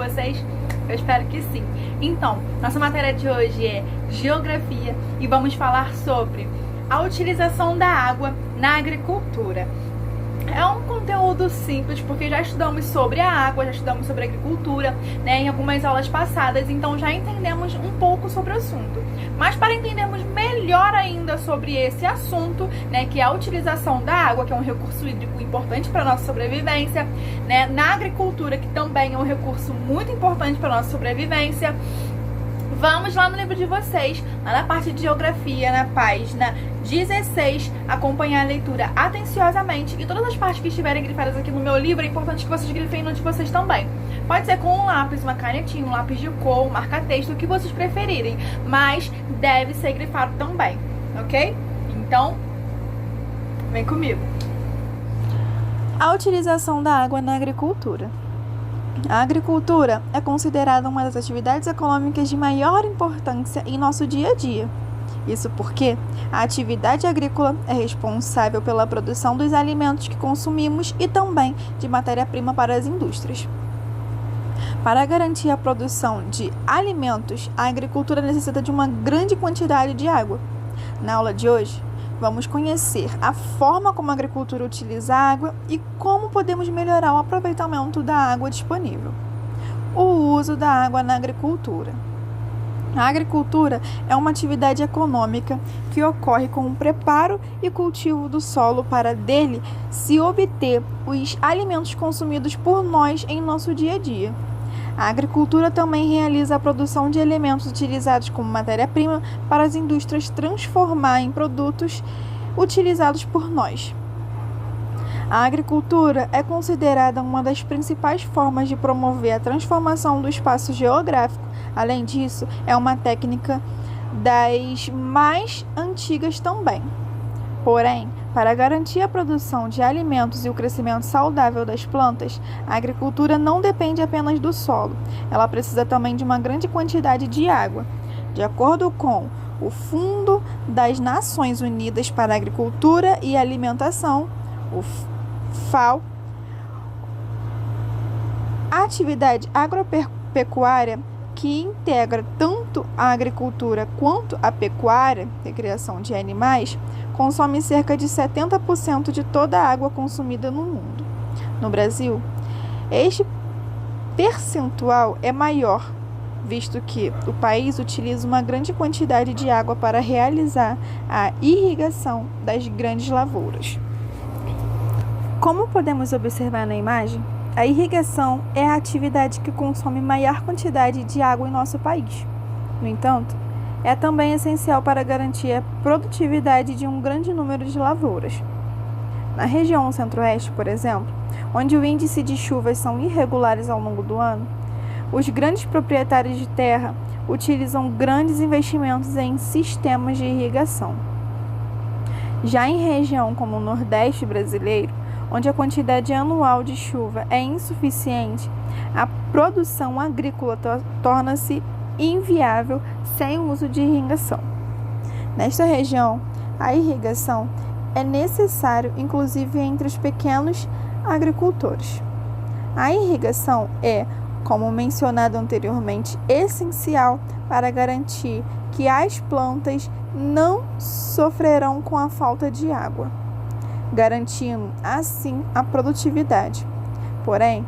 vocês? Eu espero que sim. Então, nossa matéria de hoje é Geografia e vamos falar sobre a utilização da água na agricultura. É um conteúdo simples, porque já estudamos sobre a água, já estudamos sobre a agricultura, em algumas aulas passadas, então já entendemos um pouco sobre o assunto. Mas para entendermos melhor ainda sobre esse assunto, que é a utilização da água, que é um recurso hídrico importante para a nossa sobrevivência, na agricultura, que também é um recurso muito importante para a nossa sobrevivência, vamos lá no livro de vocês, lá na parte de Geografia, na página 16, acompanhar a leitura atenciosamente. E todas as partes que estiverem grifadas aqui no meu livro, é importante que vocês grifem no de vocês também. Pode ser com um lápis, uma canetinha, um lápis de cor, um marca-texto, o que vocês preferirem. Mas deve ser grifado também, ok? Então, vem comigo. A utilização da água na agricultura. A agricultura é considerada uma das atividades econômicas de maior importância em nosso dia a dia. Isso porque a atividade agrícola é responsável pela produção dos alimentos que consumimos e também de matéria-prima para as indústrias. Para garantir a produção de alimentos, a agricultura necessita de uma grande quantidade de água. Na aula de hoje, vamos conhecer a forma como a agricultura utiliza a água e como podemos melhorar o aproveitamento da água disponível. O uso da água na agricultura. A agricultura é uma atividade econômica que ocorre com o preparo e cultivo do solo para dele se obter os alimentos consumidos por nós em nosso dia a dia. A agricultura também realiza a produção de elementos utilizados como matéria-prima para as indústrias transformar em produtos utilizados por nós. A agricultura é considerada uma das principais formas de promover a transformação do espaço geográfico. Além disso, é uma técnica das mais antigas também. Porém, para garantir a produção de alimentos e o crescimento saudável das plantas, a agricultura não depende apenas do solo. Ela precisa também de uma grande quantidade de água. De acordo com o Fundo das Nações Unidas para a Agricultura e Alimentação, o FAO, a atividade agropecuária, que integra tanto a agricultura quanto a pecuária, a criação de animais, consome cerca de 70% de toda a água consumida no mundo. No Brasil, este percentual é maior, visto que o país utiliza uma grande quantidade de água para realizar a irrigação das grandes lavouras. Como podemos observar na imagem, a irrigação é a atividade que consome maior quantidade de água em nosso país. No entanto, é também essencial para garantir a produtividade de um grande número de lavouras. Na região centro-oeste, por exemplo, onde o índice de chuvas são irregulares ao longo do ano, os grandes proprietários de terra utilizam grandes investimentos em sistemas de irrigação. Já em região como o Nordeste brasileiro, onde a quantidade anual de chuva é insuficiente, a produção agrícola torna-se inviável sem o uso de irrigação. Nesta região, a irrigação é necessária, inclusive entre os pequenos agricultores. A irrigação é, como mencionado anteriormente, essencial para garantir que as plantas não sofrerão com a falta de água, garantindo assim a produtividade. Porém,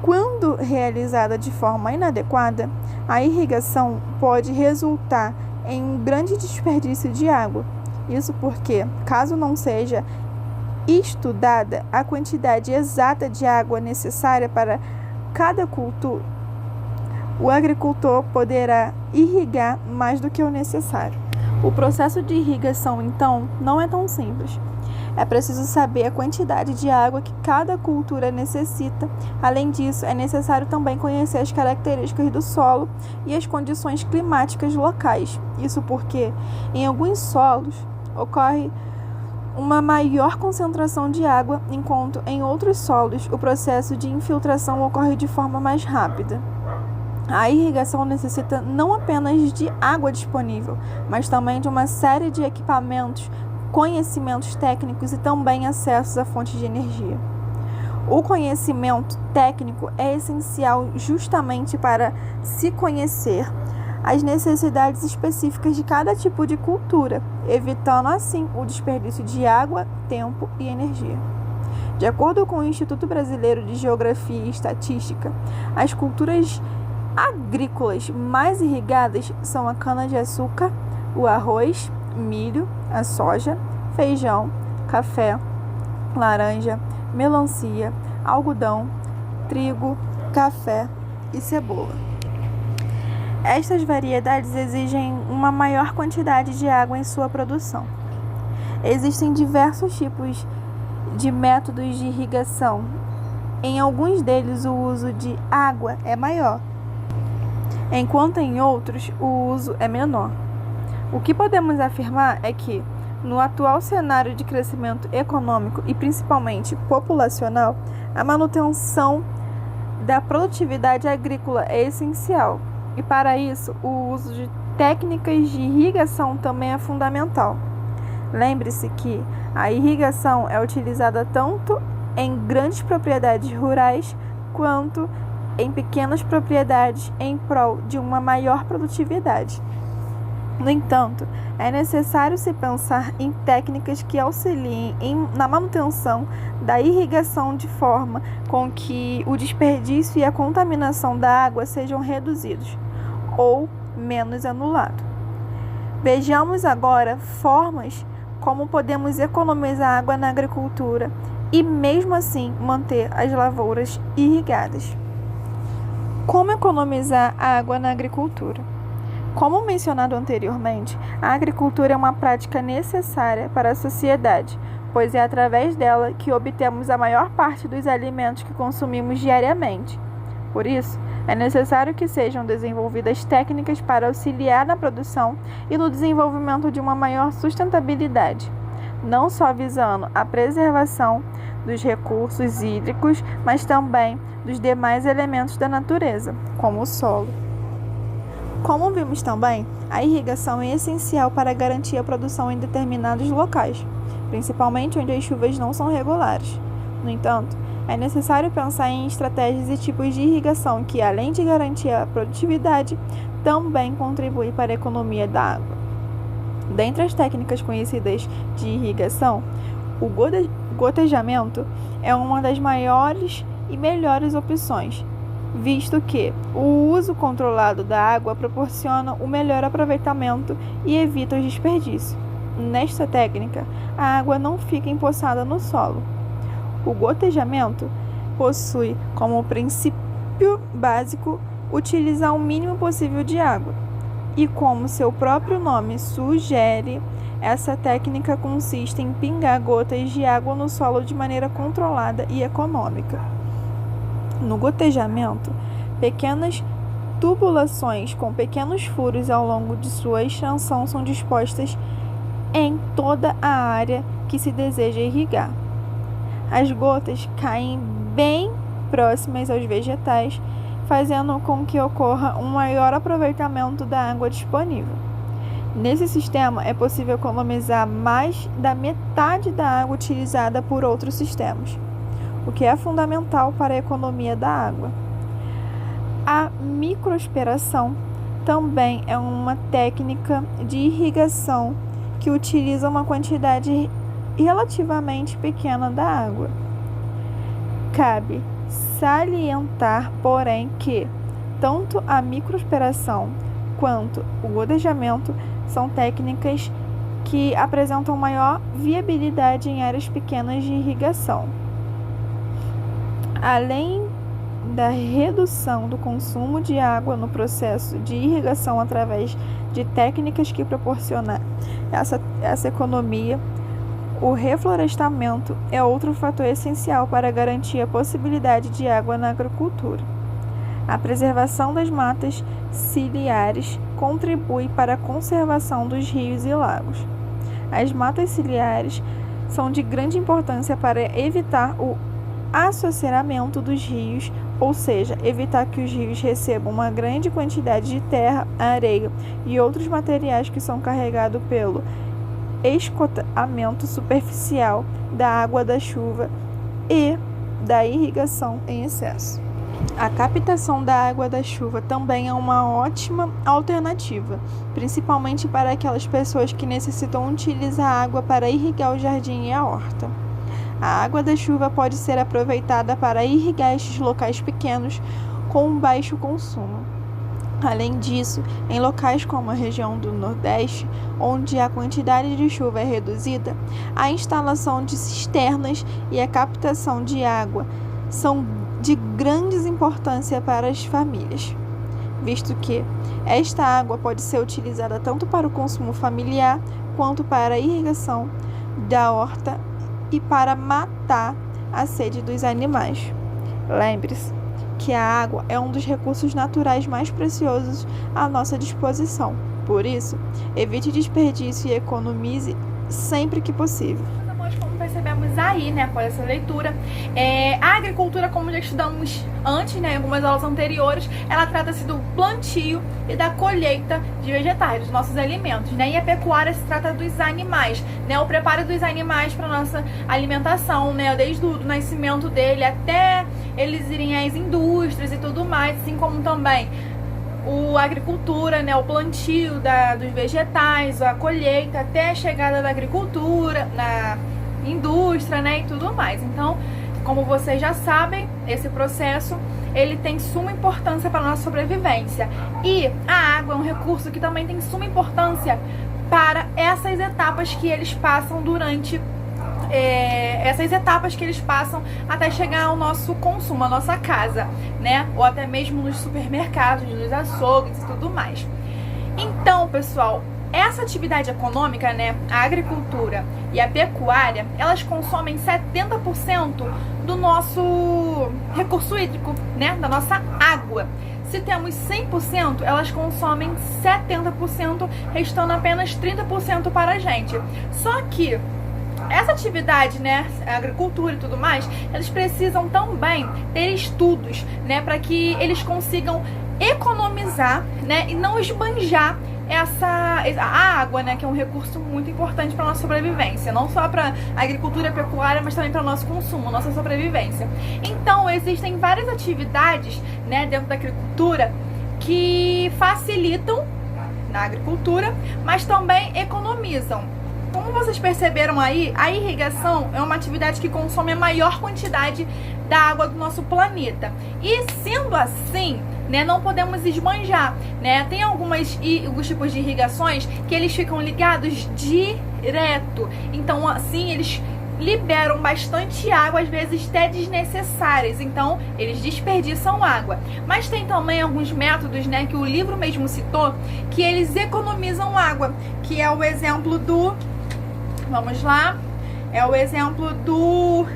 quando realizada de forma inadequada, a irrigação pode resultar em um grande desperdício de água. Isso porque, caso não seja estudada a quantidade exata de água necessária para cada cultura, o agricultor poderá irrigar mais do que o necessário. O processo de irrigação, então, não é tão simples. É preciso saber a quantidade de água que cada cultura necessita. Além disso, é necessário também conhecer as características do solo e as condições climáticas locais. Isso porque, em alguns solos, ocorre uma maior concentração de água, enquanto em outros solos o processo de infiltração ocorre de forma mais rápida. A irrigação necessita não apenas de água disponível, mas também de uma série de equipamentos, conhecimentos técnicos e também acessos a fontes de energia. O conhecimento técnico é essencial justamente para se conhecer as necessidades específicas de cada tipo de cultura, evitando assim o desperdício de água, tempo e energia. De acordo com o Instituto Brasileiro de Geografia e Estatística, as culturas agrícolas mais irrigadas são a cana-de-açúcar, o arroz, milho, a soja, feijão, café, laranja, melancia, algodão, trigo, café e cebola. Estas variedades exigem uma maior quantidade de água em sua produção. Existem diversos tipos de métodos de irrigação. Em alguns deles, o uso de água é maior, enquanto em outros, o uso é menor. O que podemos afirmar é que, no atual cenário de crescimento econômico e principalmente populacional, a manutenção da produtividade agrícola é essencial. E para isso, o uso de técnicas de irrigação também é fundamental. Lembre-se que a irrigação é utilizada tanto em grandes propriedades rurais quanto em pequenas propriedades em prol de uma maior produtividade. No entanto, é necessário se pensar em técnicas que auxiliem na manutenção da irrigação de forma com que o desperdício e a contaminação da água sejam reduzidos ou menos anulados. Vejamos agora formas como podemos economizar água na agricultura e mesmo assim manter as lavouras irrigadas. Como economizar água na agricultura? Como mencionado anteriormente, a agricultura é uma prática necessária para a sociedade, pois é através dela que obtemos a maior parte dos alimentos que consumimos diariamente. Por isso, é necessário que sejam desenvolvidas técnicas para auxiliar na produção e no desenvolvimento de uma maior sustentabilidade, não só visando a preservação dos recursos hídricos, mas também dos demais elementos da natureza, como o solo. Como vimos também, a irrigação é essencial para garantir a produção em determinados locais, principalmente onde as chuvas não são regulares. No entanto, é necessário pensar em estratégias e tipos de irrigação que, além de garantir a produtividade, também contribuem para a economia da água. Dentre as técnicas conhecidas de irrigação, o gotejamento é uma das maiores e melhores opções, visto que o uso controlado da água proporciona o melhor aproveitamento e evita o desperdício. Nesta técnica, a água não fica empoçada no solo. O gotejamento possui como princípio básico utilizar o mínimo possível de água. E como seu próprio nome sugere, essa técnica consiste em pingar gotas de água no solo de maneira controlada e econômica. No gotejamento, pequenas tubulações com pequenos furos ao longo de sua extensão são dispostas em toda a área que se deseja irrigar. As gotas caem bem próximas aos vegetais, fazendo com que ocorra um maior aproveitamento da água disponível. Nesse sistema, é possível economizar mais da metade da água utilizada por outros sistemas, o que é fundamental para a economia da água. A microaspiração também é uma técnica de irrigação que utiliza uma quantidade relativamente pequena da água. Cabe salientar, porém, que tanto a microaspiração quanto o gotejamento são técnicas que apresentam maior viabilidade em áreas pequenas de irrigação. Além da redução do consumo de água no processo de irrigação através de técnicas que proporcionam essa economia, o reflorestamento é outro fator essencial para garantir a possibilidade de água na agricultura. A preservação das matas ciliares contribui para a conservação dos rios e lagos. As matas ciliares são de grande importância para evitar o associeramento dos rios, ou seja, evitar que os rios recebam uma grande quantidade de terra, areia e outros materiais que são carregados pelo escoamento superficial da água da chuva e da irrigação em excesso. A captação da água da chuva também é uma ótima alternativa, principalmente para aquelas pessoas que necessitam utilizar a água para irrigar o jardim e a horta. A água da chuva pode ser aproveitada para irrigar estes locais pequenos com um baixo consumo. Além disso, em locais como a região do Nordeste, onde a quantidade de chuva é reduzida, a instalação de cisternas e a captação de água são de grande importância para as famílias, visto que esta água pode ser utilizada tanto para o consumo familiar quanto para a irrigação da horta e para matar a sede dos animais. Lembre-se que a água é um dos recursos naturais mais preciosos à nossa disposição. Por isso, evite desperdício e economize sempre que possível. Como percebemos aí, né, após essa leitura, a agricultura, como já estudamos antes, né, em algumas aulas anteriores, ela trata-se do plantio e da colheita de vegetais, dos nossos alimentos, né, e a pecuária se trata dos animais, né, o preparo dos animais para nossa alimentação, né, desde o nascimento dele até eles irem às indústrias e tudo mais, assim como também a agricultura, né, o plantio dos vegetais, a colheita até a chegada da agricultura, na indústria, né, e tudo mais. Então, como vocês já sabem, esse processo ele tem suma importância para a nossa sobrevivência. E a água é um recurso que também tem suma importância para essas etapas que eles passam durante até chegar ao nosso consumo, à nossa casa, né? Ou até mesmo nos supermercados, nos açougues e tudo mais. Então, pessoal, essa atividade econômica, né, a agricultura e a pecuária, elas consomem 70% do nosso recurso hídrico, né, da nossa água. Se temos 100%, elas consomem 70%, restando apenas 30% para a gente. Só que essa atividade, né, a agricultura e tudo mais, eles precisam também ter estudos, né, para que eles consigam economizar, né, e não esbanjar a água, né, que é um recurso muito importante para a nossa sobrevivência, não só para a agricultura e a pecuária, mas também para o nosso consumo, nossa sobrevivência. Então, existem várias atividades, né, dentro da agricultura que facilitam na agricultura, mas também economizam. Como vocês perceberam aí, a irrigação é uma atividade que consome a maior quantidade da água do nosso planeta. E sendo assim, né, não podemos esbanjar, né? Tem alguns tipos de irrigações que eles ficam ligados direto. Então, assim, eles liberam bastante água, às vezes até desnecessárias. Então, eles desperdiçam água. Mas tem também alguns métodos, né, que o livro mesmo citou, que eles economizam água, que é o exemplo do... Vamos lá, é o exemplo do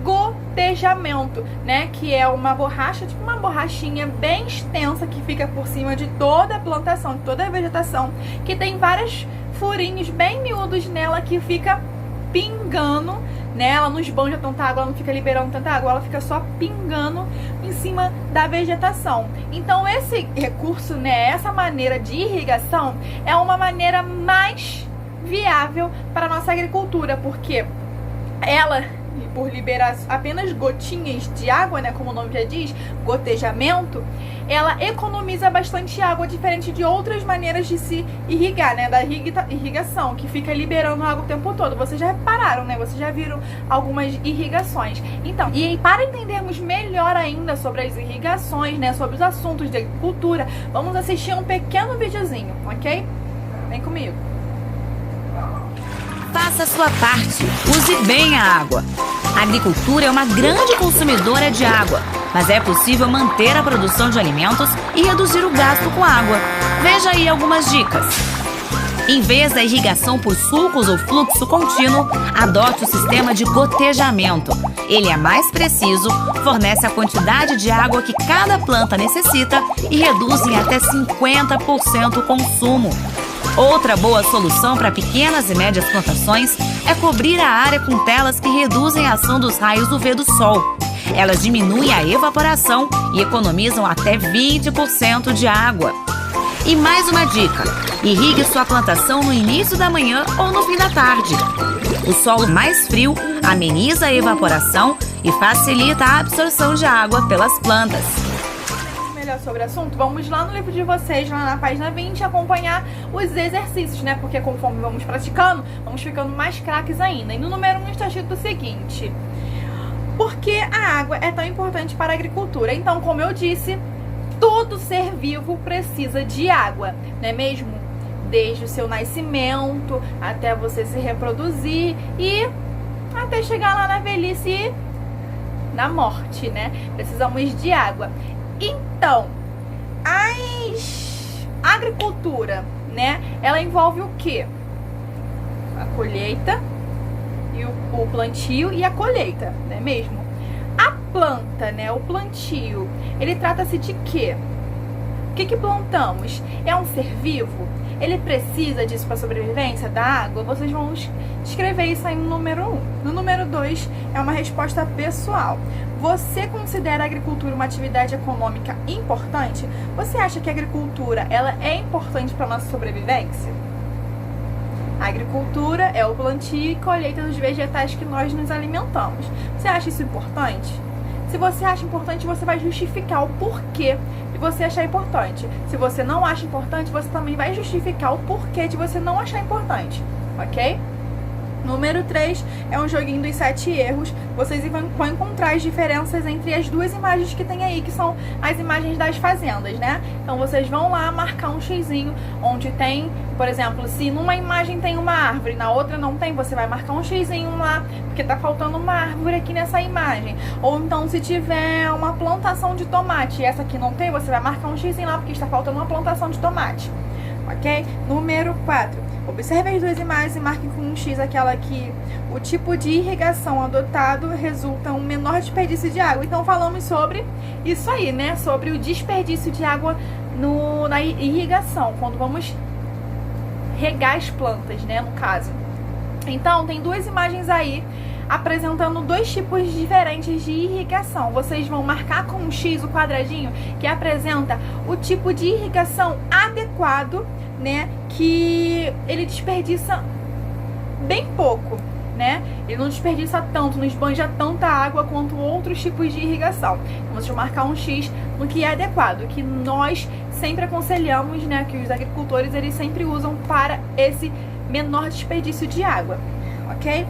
gotejamento, né? Que é uma borracha, tipo uma borrachinha bem extensa que fica por cima de toda a plantação, de toda a vegetação, que tem vários furinhos bem miúdos nela que fica pingando, né? Ela não esbanja tanta água, ela não fica liberando tanta água, ela fica só pingando em cima da vegetação. Então esse recurso, né? Essa maneira de irrigação é uma maneira mais viável para a nossa agricultura, porque ela, por liberar apenas gotinhas de água, né, como o nome já diz, gotejamento, ela economiza bastante água, diferente de outras maneiras de se irrigar, né, da irrigação, que fica liberando água o tempo todo. Vocês já repararam, né, vocês já viram algumas irrigações. Então, e para entendermos melhor ainda sobre as irrigações, né, sobre os assuntos de agricultura, vamos assistir um pequeno videozinho, ok? Vem comigo. Faça a sua parte. Use bem a água. A agricultura é uma grande consumidora de água, mas é possível manter a produção de alimentos e reduzir o gasto com água. Veja aí algumas dicas. Em vez da irrigação por sulcos ou fluxo contínuo, adote o sistema de gotejamento. Ele é mais preciso, fornece a quantidade de água que cada planta necessita e reduz em até 50% o consumo. Outra boa solução para pequenas e médias plantações é cobrir a área com telas que reduzem a ação dos raios UV do sol. Elas diminuem a evaporação e economizam até 20% de água. E mais uma dica: irrigue sua plantação no início da manhã ou no fim da tarde. O solo mais frio ameniza a evaporação e facilita a absorção de água pelas plantas. Melhor sobre o assunto, vamos lá no livro de vocês, lá na página 20, acompanhar os exercícios, né? Porque conforme vamos praticando, vamos ficando mais craques ainda. E no número 1 está escrito o seguinte: por que a água é tão importante para a agricultura? Então, como eu disse, todo ser vivo precisa de água, não é mesmo? Desde o seu nascimento, até você se reproduzir e até chegar lá na velhice e na morte, né? Precisamos de água. Então, a agricultura, né? Ela envolve o quê? A colheita e o plantio e a colheita, não é mesmo? A planta, né? O plantio, ele trata-se de quê? O que plantamos? É um ser vivo? Ele precisa disso para a sobrevivência da água? Vocês vão escrever isso aí no número 1. No número 2 é uma resposta pessoal. Você considera a agricultura uma atividade econômica importante? Você acha que a agricultura ela é importante para a nossa sobrevivência? A agricultura é o plantio e colheita dos vegetais que nós nos alimentamos. Você acha isso importante? Se você acha importante, você vai justificar o porquê de você achar importante. Se você não acha importante, você também vai justificar o porquê de você não achar importante, ok? Número 3 é um joguinho dos 7 erros. Vocês vão encontrar as diferenças entre as duas imagens que tem aí, que são as imagens das fazendas, né? Então vocês vão lá marcar um xizinho onde tem, por exemplo, se numa imagem tem uma árvore, na outra não tem, você vai marcar um xizinho lá, porque tá faltando uma árvore aqui nessa imagem. Ou então se tiver uma plantação de tomate e essa aqui não tem, você vai marcar um xizinho lá, porque está faltando uma plantação de tomate, ok? Número 4. Observe as duas imagens e marque com um X aquela que o tipo de irrigação adotado resulta em um menor desperdício de água. Então falamos sobre isso aí, né? Sobre o desperdício de água na irrigação, quando vamos regar as plantas, né? No caso. Então tem duas imagens aí apresentando dois tipos diferentes de irrigação. Vocês vão marcar com um X o quadradinho que apresenta o tipo de irrigação adequado, né, que ele desperdiça bem pouco, né? Ele não desperdiça tanto, não esbanja tanta água quanto outros tipos de irrigação. Então vocês vão marcar um X no que é adequado, que nós sempre aconselhamos, né, que os agricultores eles sempre usam para esse menor desperdício de água, ok?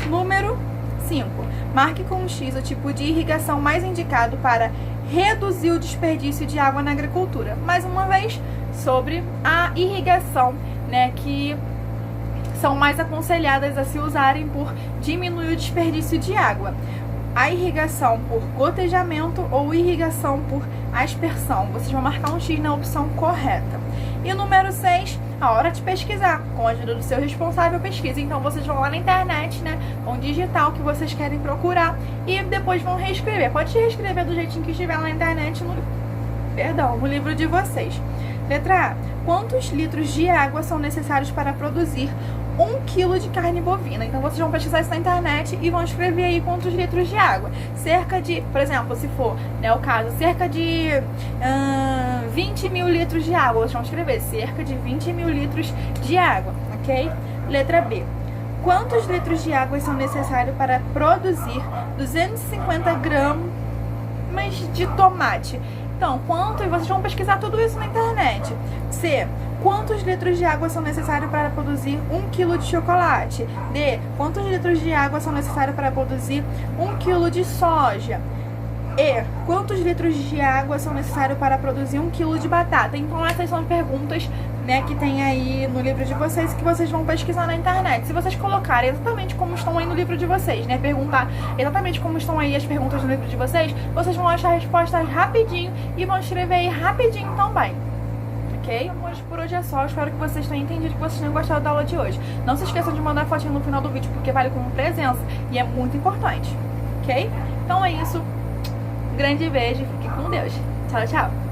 Número 5. Marque com um X o tipo de irrigação mais indicado para reduzir o desperdício de água na agricultura. Mais uma vez, sobre a irrigação, né, que são mais aconselhadas a se usarem por diminuir o desperdício de água. A irrigação por gotejamento ou irrigação por aspersão. Vocês vão marcar um X na opção correta. E número 6, a hora de pesquisar. Com a ajuda do seu responsável, pesquisa. Então vocês vão lá na internet, né, vão digitar o que vocês querem procurar e depois vão reescrever. Pode reescrever do jeitinho que estiver lá na internet, no livro de vocês. Letra A. Quantos litros de água são necessários para produzir 1 quilo de carne bovina? Então vocês vão pesquisar isso na internet e vão escrever aí quantos litros de água. Cerca de, por exemplo, se for, né, o caso, cerca de 20 mil litros de água. Vocês vão escrever cerca de 20 mil litros de água, ok? Letra B. Quantos litros de água são necessários para produzir 250 gramas de tomate? Então, quanto? E vocês vão pesquisar tudo isso na internet. C. Quantos litros de água são necessários para produzir 1 kg de chocolate? D. Quantos litros de água são necessários para produzir 1 kg de soja? E. Quantos litros de água são necessários para produzir 1 kg de batata? Então, essas são perguntas, né, que tem aí no livro de vocês que vocês vão pesquisar na internet. Se vocês colocarem exatamente como estão aí no livro de vocês, né, perguntar exatamente como estão aí as perguntas no livro de vocês, vocês vão achar a resposta rapidinho e vão escrever aí rapidinho também. Ok? Por hoje é só. Eu espero que vocês tenham entendido, que vocês tenham gostado da aula de hoje. Não se esqueçam de mandar fotinho no final do vídeo, porque vale como presença e é muito importante. Ok? Então é isso. Um grande beijo. Fique com Deus. Tchau, tchau.